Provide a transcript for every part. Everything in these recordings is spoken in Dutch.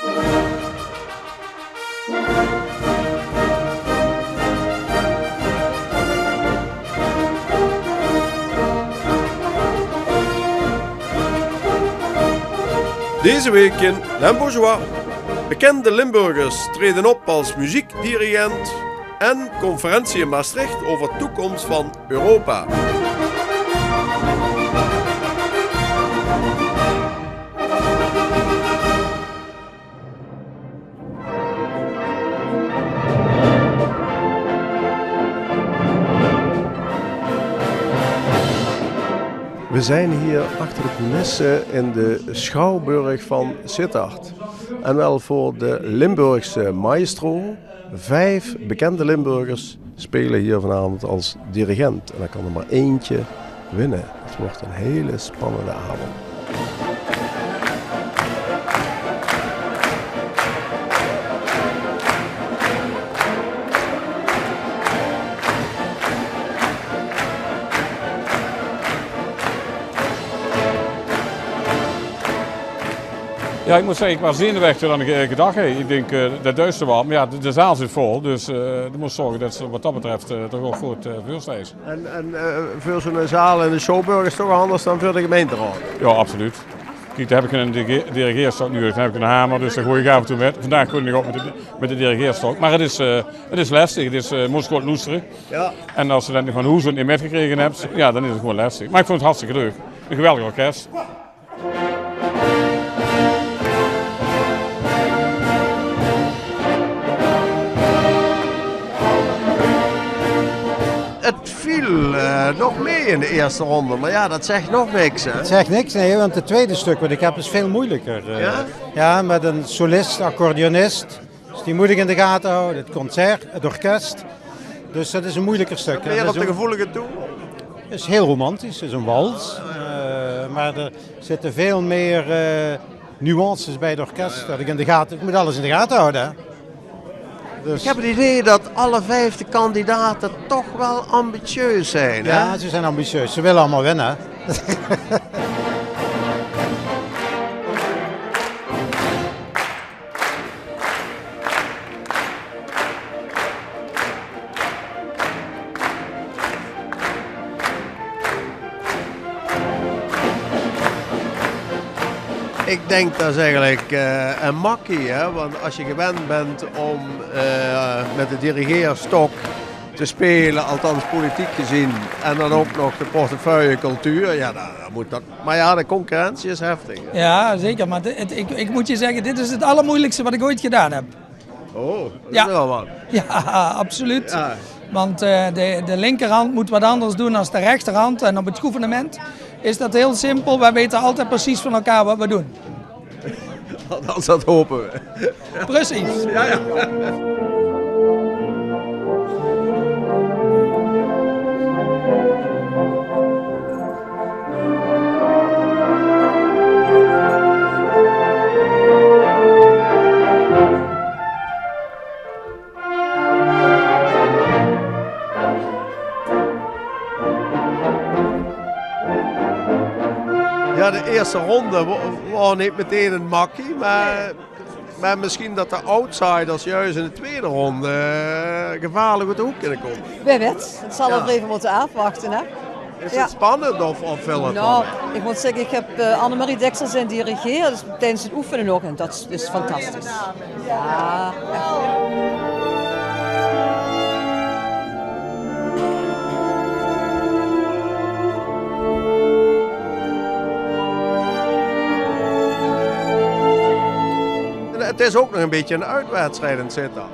Deze week in Limbourgeois. Bekende Limburgers treden op als muziekdirigent en conferentie in Maastricht over de toekomst van Europa. We zijn hier achter de coulissen in de Schouwburg van Sittard. En wel voor de Limburgse maestro. 5 bekende Limburgers spelen hier vanavond als dirigent. En dan kan er maar eentje winnen. Het wordt een hele spannende avond. Ja, ik moet zeggen, ik was zenuwachtiger dan ik gedacht had. Ik denk dat duister wel, maar ja, de zaal zit vol. Dus je moet zorgen dat ze wat dat betreft toch wel goed voorstaan is. En voor zo'n zaal in de Schouwburg is toch anders dan voor de gemeenteraad? Ja, absoluut. Kijk, daar heb ik een dirigeerstok nu, dan heb ik een hamer, dus daar gooi ik af en toe met. Vandaag kon ik op met de dirigeerstok. Maar het is lastig, het moest gewoon loesteren. Ja. En als je dan van Hoezen niet metgekregen hebt, ja, dan is het gewoon lastig. Maar ik vond het hartstikke leuk. Een geweldig orkest. Het viel nog mee in de eerste ronde, maar ja, dat zegt nog niks. Hè? Het zegt niks, nee, want het tweede stuk wat ik heb is veel moeilijker. Ja? Ja, met een solist, accordeonist, dus die moet ik in de gaten houden. Het concert, het orkest, dus dat is een moeilijker stuk. Meer op de gevoelige toe? Het is heel romantisch, het is een wals, maar er zitten veel meer nuances bij het orkest. Dat ik moet alles in de gaten houden. Hè? Dus... Ik heb het idee dat alle 5 de kandidaten toch wel ambitieus zijn. Hè? Ja, ze zijn ambitieus. Ze willen allemaal winnen. Ik denk dat is eigenlijk een makkie, hè? Want als je gewend bent om met de dirigeerstok te spelen, althans politiek gezien, en dan ook nog de portefeuille cultuur, ja, dan moet dat. Maar ja, de concurrentie is heftig. Hè? Ja, zeker. Maar ik moet je zeggen, dit is het allermoeilijkste wat ik ooit gedaan heb. Oh, dat is wel wat. Ja, absoluut. Ja. Want de linkerhand moet wat anders doen dan de rechterhand. En op het gouvernement is dat heel simpel. Wij weten altijd precies van elkaar wat we doen. Althans, dat hopen we. Precies. Ja, ja. Ja, de eerste ronde was niet meteen een makkie, maar misschien dat de outsiders juist in de tweede ronde gevaarlijk uit de hoek kunnen komen. Wie weet, het zal er even moeten afwachten. Hè? Is het spannend of veel het Nou, ik moet zeggen, ik heb Annemarie Deksel zijn dirigeerd dus tijdens het oefenen nog en dat is fantastisch. Ja, echt. Het is ook nog een beetje een uitwedstrijd in Sittard.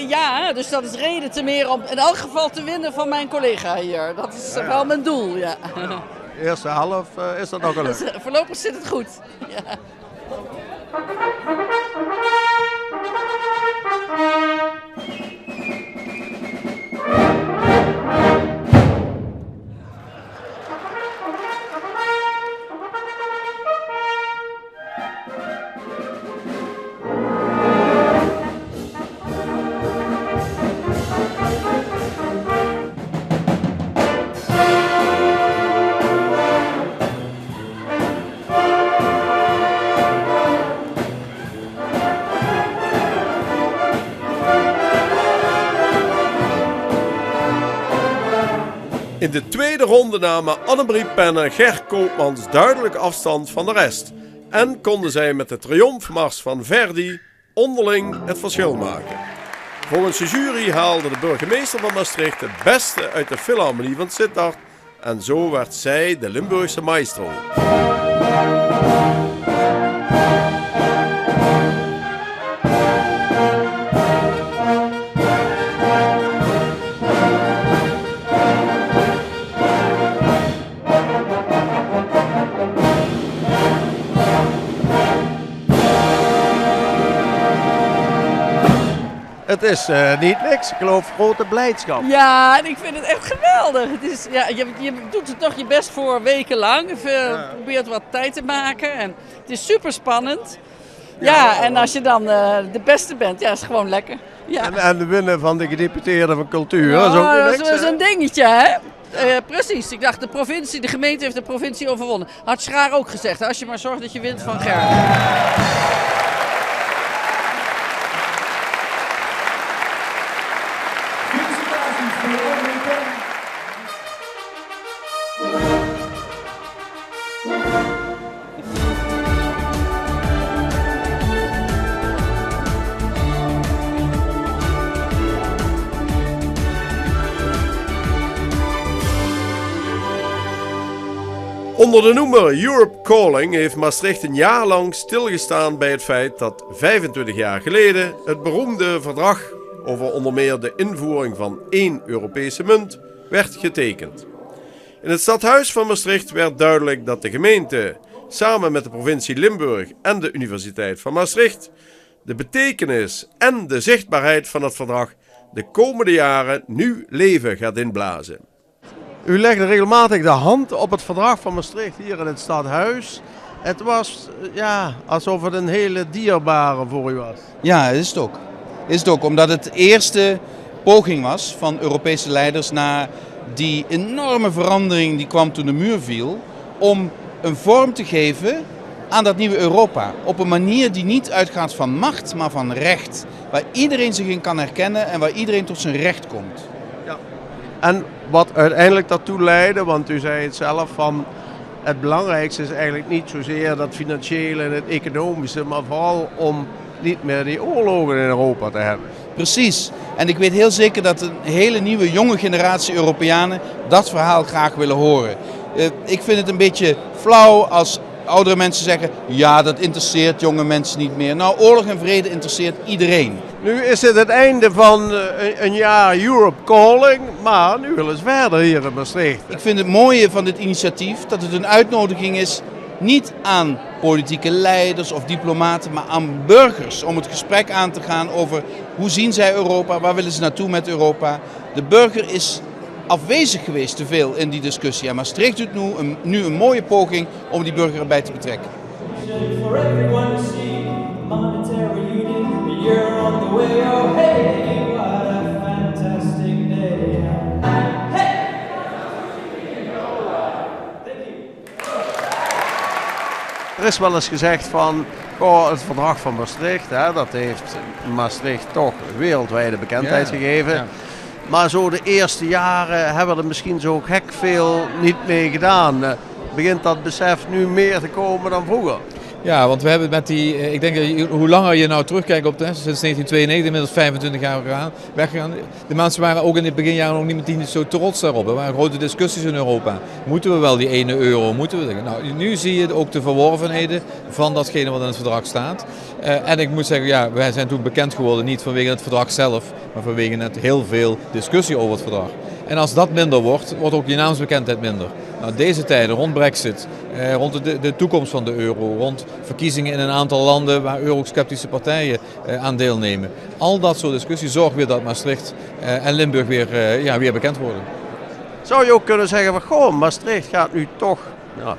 Ja, dus dat is reden te meer om in elk geval te winnen van mijn collega hier. Dat is wel mijn doel, ja. De eerste helft is dat nog gelukt. Dus, voorlopig zit het goed. Ja. In de tweede ronde namen Annemarie Pen en Ger Koopmans duidelijk afstand van de rest. En konden zij met de triomfmars van Verdi onderling het verschil maken. Volgens de jury haalde de burgemeester van Maastricht het beste uit de Philharmonie van Sittard. En zo werd zij de Limburgse maestro. Het is niet niks, ik geloof grote blijdschap. Ja, en ik vind het echt geweldig. Het is, ja, je doet er toch je best voor wekenlang. Je probeert wat tijd te maken. En het is super spannend. Ja, en als je dan de beste bent, ja, is het gewoon lekker. Ja. En de winnen van de gedeputeerde van cultuur, Ja, dat is ook niks. dat is een dingetje, hè? Precies. Ik dacht, de gemeente heeft de provincie overwonnen. Had Schraar ook gezegd, als je maar zorgt dat je wint van Ger. Onder de noemer Europe Calling heeft Maastricht een jaar lang stilgestaan bij het feit dat 25 jaar geleden het beroemde verdrag over onder meer de invoering van 1 Europese munt werd getekend. In het stadhuis van Maastricht werd duidelijk dat de gemeente samen met de provincie Limburg en de Universiteit van Maastricht de betekenis en de zichtbaarheid van het verdrag de komende jaren nu leven gaat inblazen. U legde regelmatig de hand op het verdrag van Maastricht hier in het stadhuis. Het was alsof het een hele dierbare voor u was. Ja, is het ook. Is het ook, omdat het eerste poging was van Europese leiders na die enorme verandering die kwam toen de muur viel, om een vorm te geven aan dat nieuwe Europa. Op een manier die niet uitgaat van macht, maar van recht. Waar iedereen zich in kan herkennen en waar iedereen tot zijn recht komt. Ja. En wat uiteindelijk daartoe leidde, want u zei het zelf, van het belangrijkste is eigenlijk niet zozeer dat financiële en het economische, maar vooral om niet meer die oorlogen in Europa te hebben. Precies. En ik weet heel zeker dat een hele nieuwe jonge generatie Europeanen dat verhaal graag willen horen. Ik vind het een beetje flauw als oudere mensen zeggen, ja, dat interesseert jonge mensen niet meer. Nou, oorlog en vrede interesseert iedereen. Nu is het einde van een jaar Europe Calling, maar nu willen ze verder hier in Maastricht. Ik vind het mooie van dit initiatief dat het een uitnodiging is, niet aan politieke leiders of diplomaten, maar aan burgers om het gesprek aan te gaan over hoe zien zij Europa, waar willen ze naartoe met Europa. De burger is afwezig geweest te veel in die discussie. En Maastricht doet nu een mooie poging om die burger erbij te betrekken. Er is wel eens gezegd van het verdrag van Maastricht, dat heeft Maastricht toch wereldwijde bekendheid gegeven. Ja. Maar zo de eerste jaren hebben we er misschien zo gek veel niet mee gedaan. Begint dat besef nu meer te komen dan vroeger? Ja, want we hebben met die, ik denk hoe langer je nou terugkijkt op sinds 1992, inmiddels 25 jaar weggegaan. De mensen waren ook in de beginjaren ook niet zo trots daarop. Er waren grote discussies in Europa. Moeten we wel die 1 euro? Moeten we? Nou, nu zie je ook de verworvenheden van datgene wat in het verdrag staat. En ik moet zeggen, ja, wij zijn toen bekend geworden, niet vanwege het verdrag zelf, maar vanwege het heel veel discussie over het verdrag. En als dat minder wordt, wordt ook die naamsbekendheid minder. Nou, deze tijden rond Brexit, rond de toekomst van de euro, rond verkiezingen in een aantal landen waar eurosceptische partijen aan deelnemen. Al dat soort discussies zorgen weer dat Maastricht en Limburg weer bekend worden. Zou je ook kunnen zeggen van Maastricht gaat nu toch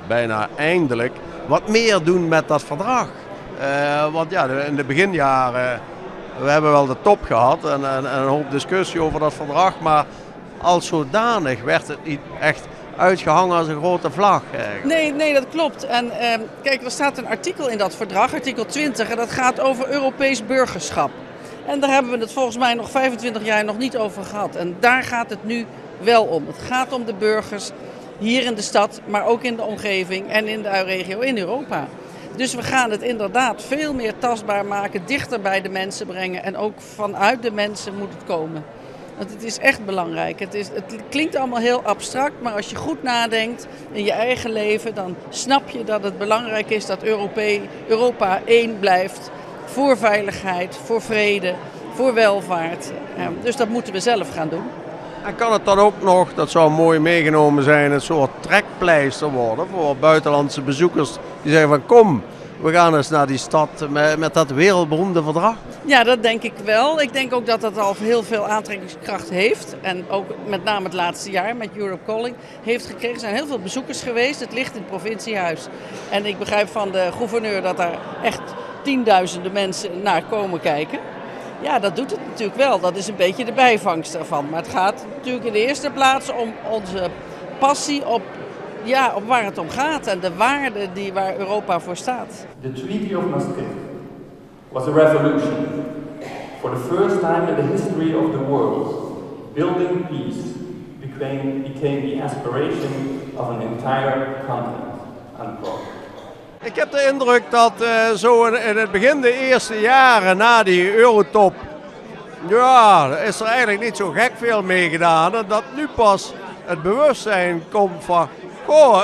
bijna eindelijk wat meer doen met dat verdrag. Want ja, in de beginjaren, we hebben wel de top gehad en een hoop discussie over dat verdrag, maar als zodanig werd het niet echt uitgehangen als een grote vlag. Nee, dat klopt. En kijk, er staat een artikel in dat verdrag, artikel 20, en dat gaat over Europees burgerschap. En daar hebben we het volgens mij nog 25 jaar nog niet over gehad. En daar gaat het nu wel om. Het gaat om de burgers hier in de stad, maar ook in de omgeving en in de regio in Europa. Dus we gaan het inderdaad veel meer tastbaar maken, dichter bij de mensen brengen en ook vanuit de mensen moet het komen. Want het is echt belangrijk. Het klinkt allemaal heel abstract, maar als je goed nadenkt in je eigen leven, dan snap je dat het belangrijk is dat Europa één blijft voor veiligheid, voor vrede, voor welvaart. Dus dat moeten we zelf gaan doen. En kan het dan ook nog, dat zou mooi meegenomen zijn, een soort trekpleister worden voor buitenlandse bezoekers die zeggen van kom, we gaan eens naar die stad met dat wereldberoemde verdrag? Ja, dat denk ik wel. Ik denk ook dat dat al heel veel aantrekkingskracht heeft. En ook met name het laatste jaar met Europe Calling heeft gekregen. Er zijn heel veel bezoekers geweest. Het ligt in het provinciehuis. En ik begrijp van de gouverneur dat daar echt tienduizenden mensen naar komen kijken. Ja, dat doet het natuurlijk wel. Dat is een beetje de bijvangst ervan. Maar het gaat natuurlijk in de eerste plaats om onze passie op waar het om gaat en de waarden waar Europa voor staat. The Treaty of Maastricht was a revolution. For the first time in the history of the world, building peace became the aspiration of an entire continent. Unquote. Ik heb de indruk dat zo in het begin de eerste jaren na die Eurotop, is er eigenlijk niet zo gek veel mee gedaan. En dat nu pas het bewustzijn komt van,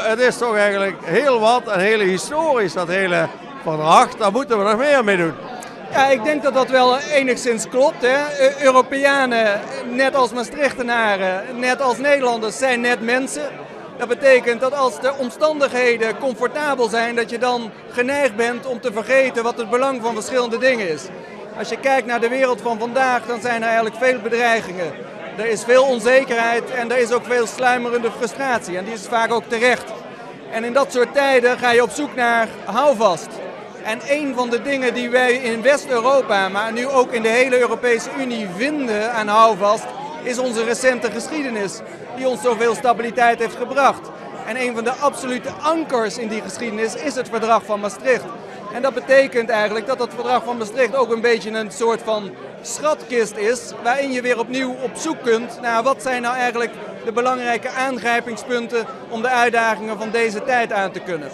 het is toch eigenlijk heel wat en heel historisch dat hele verdrag, daar moeten we nog meer mee doen. Ja, ik denk dat dat wel enigszins klopt. Hè. Europeanen, net als Maastrichtenaren, net als Nederlanders, zijn net mensen. Dat betekent dat als de omstandigheden comfortabel zijn, dat je dan geneigd bent om te vergeten wat het belang van verschillende dingen is. Als je kijkt naar de wereld van vandaag, dan zijn er eigenlijk veel bedreigingen. Er is veel onzekerheid en er is ook veel sluimerende frustratie. En die is vaak ook terecht. En in dat soort tijden ga je op zoek naar houvast. En een van de dingen die wij in West-Europa, maar nu ook in de hele Europese Unie vinden aan houvast, is onze recente geschiedenis, die ons zoveel stabiliteit heeft gebracht. En een van de absolute ankers in die geschiedenis is het verdrag van Maastricht. En dat betekent eigenlijk dat het verdrag van Maastricht ook een beetje een soort van schatkist is, waarin je weer opnieuw op zoek kunt naar wat zijn nou eigenlijk de belangrijke aangrijpingspunten om de uitdagingen van deze tijd aan te kunnen.